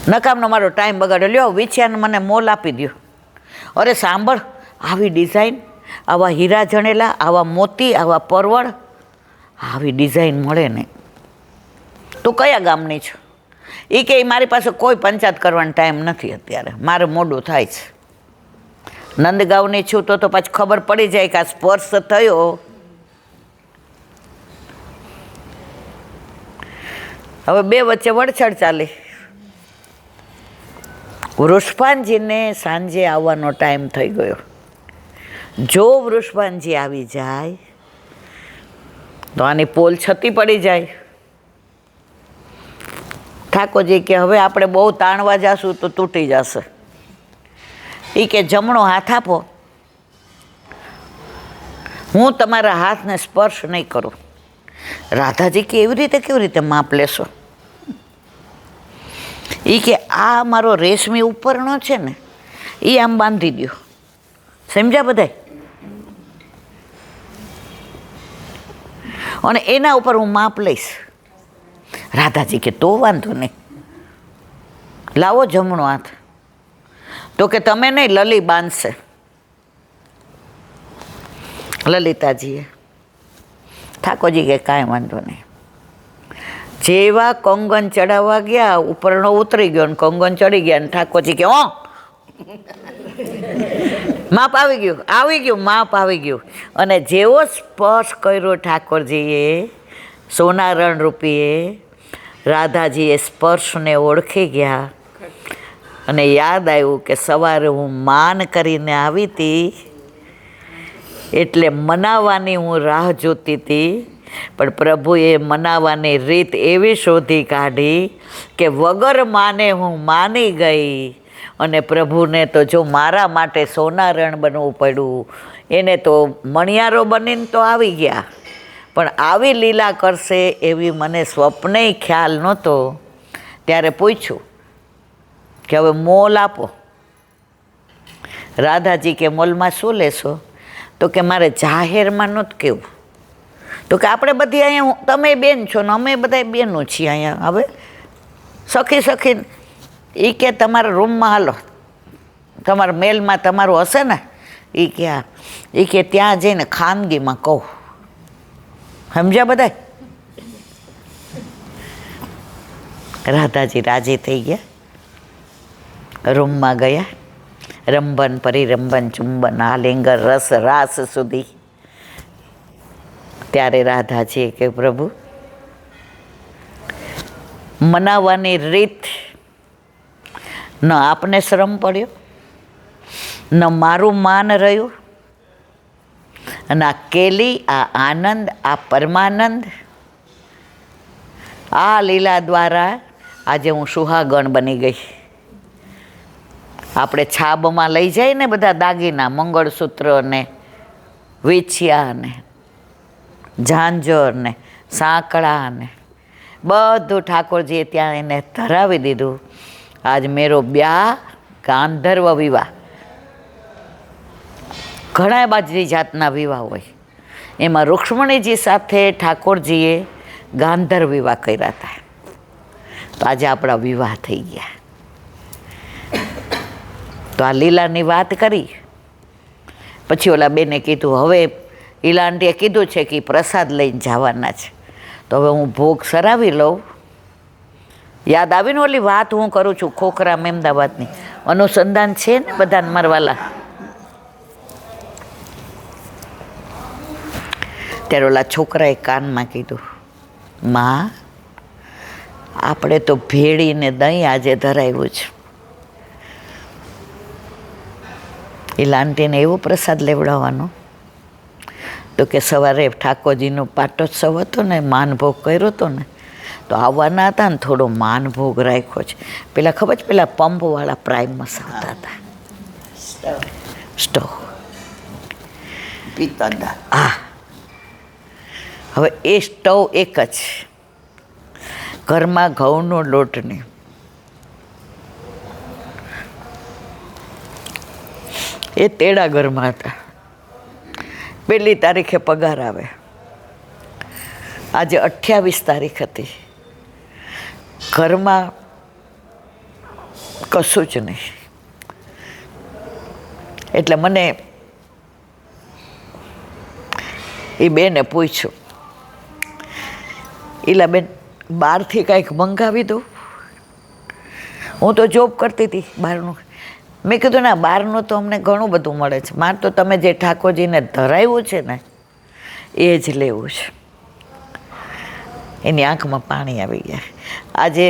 નકામનો મારો ટાઈમ બગાડ્યો. લ્યો વિછ્યાને મને મોલ આપી દો. અરે સાંભળ, આવી ડિઝાઇન, આવા હીરા જણેલા, આવા મોતી, આવા પરવળ, આવી ડિઝાઇન મળે ને. તું કયા ગામની છો? એ કે મારી પાસે કોઈ પંચાયત કરવાનો ટાઈમ નથી અત્યારે, મારે મોડું થાય છે. નંદગાંવની છું તો પાછી ખબર પડી જાય કે આ સ્પર્શ થયો. હવે બે વચ્ચે વડછડ ચાલી. વૃષભાનજીને સાંજે આવવાનો ટાઈમ થઈ ગયો. જો વૃષભાનજી આવી જાય તો આની પોલ છતી પડી જાય. ઠાકોરજી કે હવે આપણે બહુ તાણવા જાશું તો તૂટી જશે. એ કે જમણો હાથ આપો, હું તમારા હાથને સ્પર્શ નહીં કરું. રાધાજી કે કેવી રીતે માપ લેશો? એ કે આ મારો રેશમી ઉપરનો છે ને, એ આમ બાંધી દો. સમજ્યા બધાય? અને એના ઉપર હું માપ લઈશ. રાધાજી કે તો વાંધો નહીં, લાવો જમણો હાથ. તો કે તમે નહીં, લલી બાંધશે. લલિતાજીએ. ઠાકોરજી કે કાંઈ વાંધો નહીં. જેવા કંગન ચડાવવા ગયા, ઉપરનો ઉતરી ગયો ને કંગન ચડી ગયા ને ઠાકોરજી કે માપ આવી ગયું, માપ આવી ગયું. અને જેવો સ્પર્શ કર્યો ઠાકોરજીએ સોનારણ રૂપીએ, રાધાજીએ સ્પર્શને ઓળખી ગયા. અને યાદ આવ્યું કે સવારે હું માન કરીને આવી હતી, એટલે મનાવવાની હું રાહ જોતી હતી, પણ પ્રભુએ મનાવવાની રીત એવી શોધી કાઢી કે વગર માને હું માની ગઈ. અને પ્રભુને તો જો મારા માટે સોનારણ બનવું પડ્યું, એને તો મણિયારો બનીને તો આવી ગયા, પણ આવી લીલા કરશે એવી મને સ્વપ્નેય ખ્યાલ નહોતો. ત્યારે પૂછ્યું કે હવે મોલ આપો. રાધાજી કે મોલમાં શું લેશો? તો કે મારે જાહેરમાં નહોતું કેવું. તો કે આપણે બધી અહીંયા, તમે બેન છો ને અમે બધા બેનો છીએ અહીંયા. હવે સખી એ કે તમારા રૂમમાં હાલો, તમારા મેલમાં તમારું હશે ને, એ કે ત્યાં જઈને ખાનગીમાં કહું. સમજ્યા બધા? રાધાજી રાજી થઈ ગયા, રૂમમાં ગયા. રંભન પરિરંભન ચુંબન આલિંગન રસ રાસ સુધી. ત્યારે રાધાજીએ કે પ્રભુ, મનાવવાની રીત ન આપને શ્રમ પડ્યો, ન મારું માન રહ્યું, અને આ કેલી, આ આનંદ, આ પરમાનંદ, આ લીલા દ્વારા આજે હું સુહાગણ બની ગઈ. આપણે છાબમાં લઈ જાય ને બધા દાગીના, મંગળસૂત્ર ને વીછિયા ને ઝાંઝર ને સાંકળા ને બધું ઠાકોરજીએ ત્યાં એને ધરાવી દીધું. આજ મેરો બ્યાહ ગાંધર્વ વિવાહ. ઘણા બાજરી જાતના વિવાહ હોય, એમાં રૂક્ષ્મણીજી સાથે ઠાકોરજીએ ગાંધર્વ વિવાહ કર્યા હતા. તો આજે આપણા વિવાહ થઈ ગયા. તો આ લીલાની વાત કરી. પછી ઓલા બેને કીધું, હવે લીલા આંટીએ કીધું છે કે પ્રસાદ લઈને જવાના છે, તો હવે હું ભોગ સરાવી લઉં. યાદ આવીને ઓલી વાત હું કરું છું ખોખરા મહેમદાવાદની, અનુસંધાન છે ને બધાને મારવાલા. ત્યારે ઓલા છોકરાએ કાનમાં કીધું, માં આપણે તો ભેળીને દહીં આજે ધરાવ્યું છે. એ લાંટીને એવો પ્રસાદ લેવડાવવાનો. તો કે સવારે ઠાકોરજીનો પાટોત્સવ હતો ને, માનભોગ કર્યો હતો ને, તો આવવાના હતા ને, થોડો માનભોગ રાખ્યો છે. પેલા ખબર છે, પેલા પંપવાળા પ્રાઇમસ આવતા હતા, સ્ટોવ પિત્તળના. હા, હવે એ સ્ટવ એક જ, ઘરમાં ઘઉંનો લોટ નહીં. એ તેડા ઘરમાં હતા. 1 તારીખે પગાર આવે. આજે 28 તારીખ હતી. ઘરમાં કશું જ નહીં. એટલે મને એ બેને પૂછ્યું, ઈલાબેન બહારથી કાંઈક મંગાવી દઉં? હું તો જોબ કરતી હતી બહારનું. મેં કીધું ના, બહારનું તો અમને ઘણું બધું મળે છે, મારે તો તમે જે ઠાકોરજીને ધરાવ્યું છે ને એ જ લેવું છે. એની આંખમાં પાણી આવી ગયા. આજે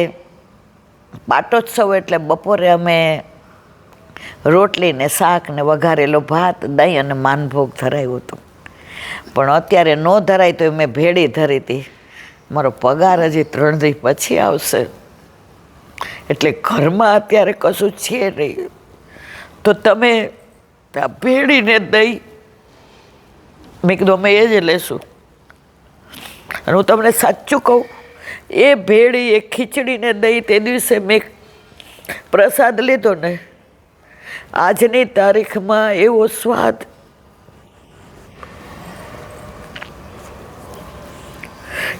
પાટોત્સવ એટલે બપોરે અમે રોટલી ને શાક ને વઘારેલો ભાત, દહીં અને માનભોગ ધરાવ્યું હતું. પણ અત્યારે ન ધરાય તો મેં ભેળી ધરી હતી. મારો પગાર હજી 3 દિવસ પછી આવશે, એટલે ઘરમાં અત્યારે કશું છે નહીં. તો તમે ભેળીને દહીં, મેં કીધું અમે એ જ લેશું. અને હું તમને સાચું કહું, એ ભેળી, એ ખીચડીને દહીં તે દિવસે મેં પ્રસાદ લીધો ને, આજની તારીખમાં એવો સ્વાદ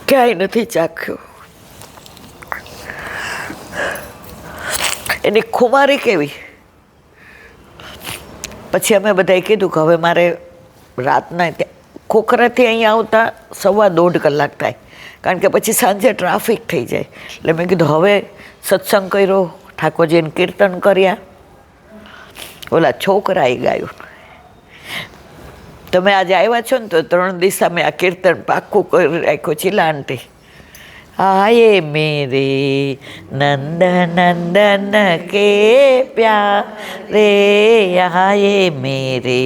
ક્યાંય નથી ચાખ્યો. એની ખુમારી કેવી. પછી અમે બધાએ કીધું કે હવે મારે રાતના ખોખરાથી અહીંયા આવતા 1.25 કલાક થાય, કારણ કે પછી સાંજે ટ્રાફિક થઈ જાય. એટલે મેં કીધું હવે સત્સંગ કર્યો, ઠાકોરજીને કીર્તન કર્યા, ઓલા છોકરાએ ગાયું. તમે આજે આવ્યા છો ને તો 3 દિવસ અમે આ કીર્તન પાક્કું કરી રાખ્યું. ચીલા આંટી, आये मेरे नंद नंदन के प्यारे, आये मेरे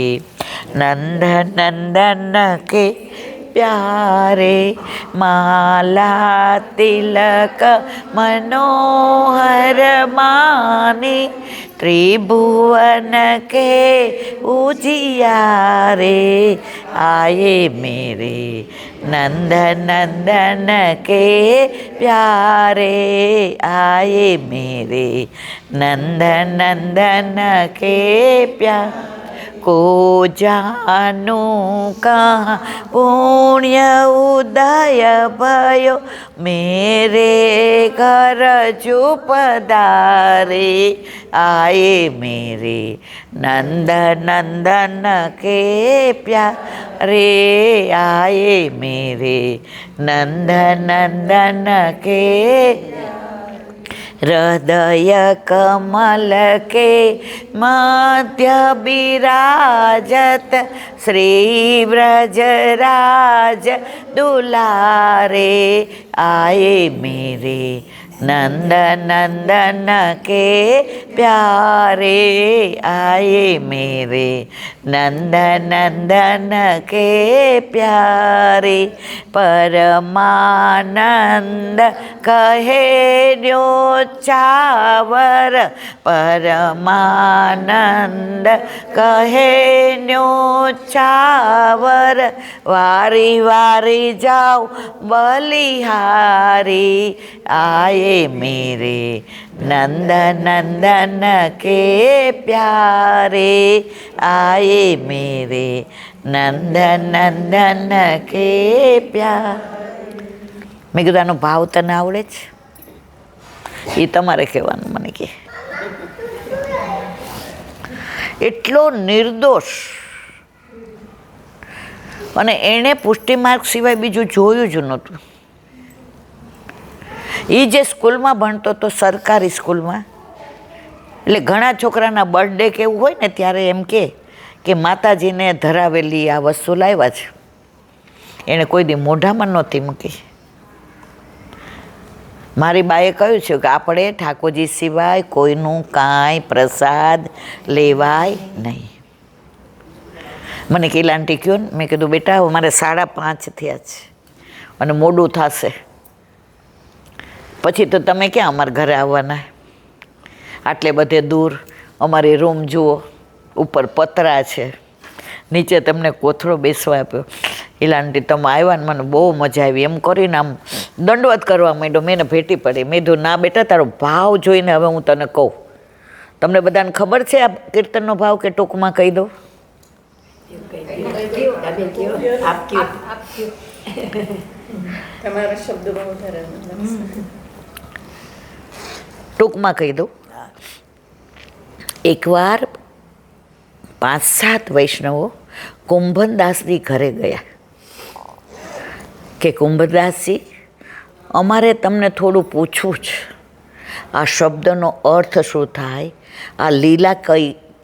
नंद नंदन के प्यारे, माला तिलक मनोहर माने, त्रिभुवन के उजियारे, आये मेरे नंद नंदन के प्यारे, आये मेरे नंद नंदन के प्यारे, को जानो कहाँ पुण्य उदय भयो, मेरे घर जो पधारे, आए मेरे नंद नंदन के प्यारे, आए मेरे नंद नंदन के, हृदय कमल के मध्य विराजत, श्री व्रजराज दुलारे, आए मेरे नंद नंदन के प्यारे, आए मेरे नंद नंदन के प्यारे, परमानंद कहे न्योचावर, परमानंद कहे न्योचावर, वारी वारी जाओ बलिहारी, आए मेरे नंद नंदन के प्यारे, आए मेरे नंद नंदन के प्यार. મેં કીધું આનો ભાવ તને આવડે છે? એ તમારે કહેવાનું મને કે. એટલો નિર્દોષ, અને એણે પુષ્ટિમાર્ગ સિવાય બીજું જોયું જ નહોતું. એ જે સ્કૂલમાં ભણતો હતો, સરકારી સ્કૂલમાં, એટલે ઘણા છોકરાના બર્થડે કે એવું હોય ને ત્યારે એમ કે માતાજીને ધરાવેલી આ વસ્તુ લાવ્યા છે. એણે કોઈ દી મોઢામાં નહોતી મૂકી. મારી બાએ કહ્યું છે કે આપણે ઠાકોરજી સિવાય કોઈનું કાંઈ પ્રસાદ લેવાય નહીં. મને કિલાંટી કહ્યું ને, મેં કીધું બેટા હવે મારે 5:30 થયા છે અને મોડું થશે, પછી તો તમે ક્યાં અમારા ઘરે આવવાના? આટલે બધે દૂર, અમારી રૂમ જુઓ, ઉપર પતરા છે, નીચે તમને કોથળો બેસવા આપ્યો. ઈલાંટી તમે આવ્યા ને મને બહુ મજા આવી, એમ કરીને આમ દંડવત કરવા માંડ્યો. મેં એને ભેટી પડી. મેં કીધું ના બેટા, તારો ભાવ જોઈને હવે હું તને કહું. તમને બધાને ખબર છે આ કીર્તનનો ભાવ કે ટૂંકમાં કહી દઉં? ટૂંકમાં કહી દઉં. એકવાર 5-7 વૈષ્ણવો કુંભનદાસની ઘરે ગયા કે કુંભનદાસજી, અમારે તમને થોડું પૂછવું છે. આ શબ્દનો અર્થ શું થાય? આ લીલા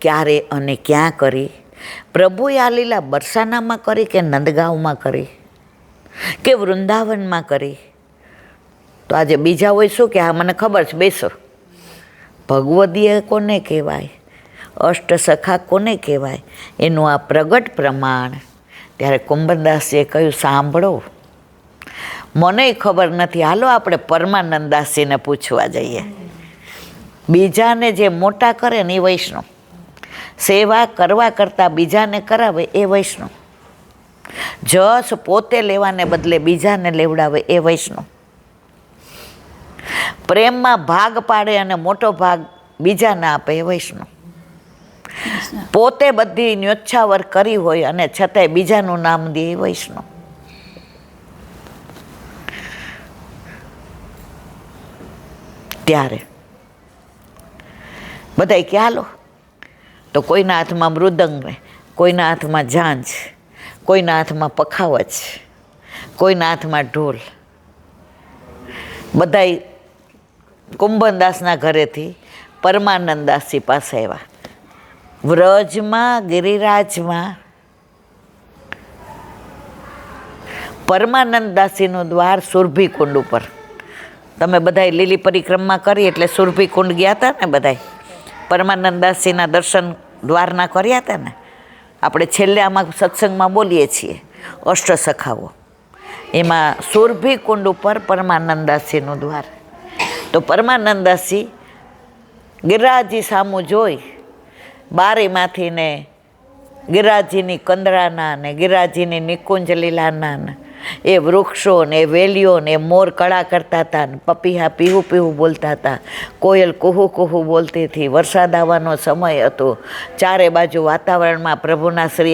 ક્યારે અને ક્યાં કરી? પ્રભુએ આ લીલા બરસાનામાં કરી કે નંદગાંવમાં કરી કે વૃંદાવનમાં કરી? તો આજે બીજા હોય શું કે હા મને ખબર છે, બેસો. ભગવદીય કોને કહેવાય? અષ્ટસખા કોને કહેવાય? એનું આ પ્રગટ પ્રમાણ. ત્યારે કુંભનદાસજીએ કહ્યું, સાંભળો, મને ખબર નથી, હાલો આપણે પરમાનંદદાસજીને પૂછવા જઈએ. બીજાને જે મોટા કરે ને એ વૈષ્ણવ, સેવા કરવા કરતાં બીજાને કરાવે એ વૈષ્ણવ, જસ પોતે લેવાને બદલે બીજાને લેવડાવે એ વૈષ્ણવ, પ્રેમમાં ભાગ પાડે અને મોટો ભાગ બીજાને આપે એ વૈષ્ણવ, પોતે બધી ન્યોછાવર કરી હોય અને છતાંય બીજાનું નામ દે એ વૈષ્ણવ. ત્યારે બધાય કે હાલો, તો કોઈના હાથમાં મૃદંગ ને, કોઈના હાથમાં ઝાંઝ, કોઈના હાથમાં પખાવચ, કોઈના હાથમાં ઢોલ. બધાય કુંભનદાસના ઘરેથી પરમાનંદદાસજી પાસે આવ્યા. વ્રજમાં ગિરિરાજમાં પરમાનંદદાસજીનું દ્વાર સુરભી કુંડ ઉપર. તમે બધાય લીલી પરિક્રમા કરી એટલે સુરભી કુંડ ગયા હતા ને? બધાય પરમાનંદદાસજીના દર્શન દ્વારના કર્યા હતા ને? આપણે છેલ્લે આમાં સત્સંગમાં બોલીએ છીએ અષ્ટસખાઓ, એમાં સુરભી કુંડ ઉપર પરમાનંદદાસજીનું દ્વાર. તો પરમાનંદદાસજી ગિરિરાજજી સામું જોઈ બારીમાંથી ને ગિરિરાજજીની કંદરાના ને ગિરિરાજજીની નિકુંજ લીલાના ને એ વૃક્ષો ને એ વેલીઓ ને મોર કળા કરતા હતા ને પપીહા પીહું પીહું બોલતા હતા, કોયલ કુહુ કુહુ બોલતી હતી. વરસાદ આવવાનો સમય હતો, ચારે બાજુ વાતાવરણમાં પ્રભુના શ્રી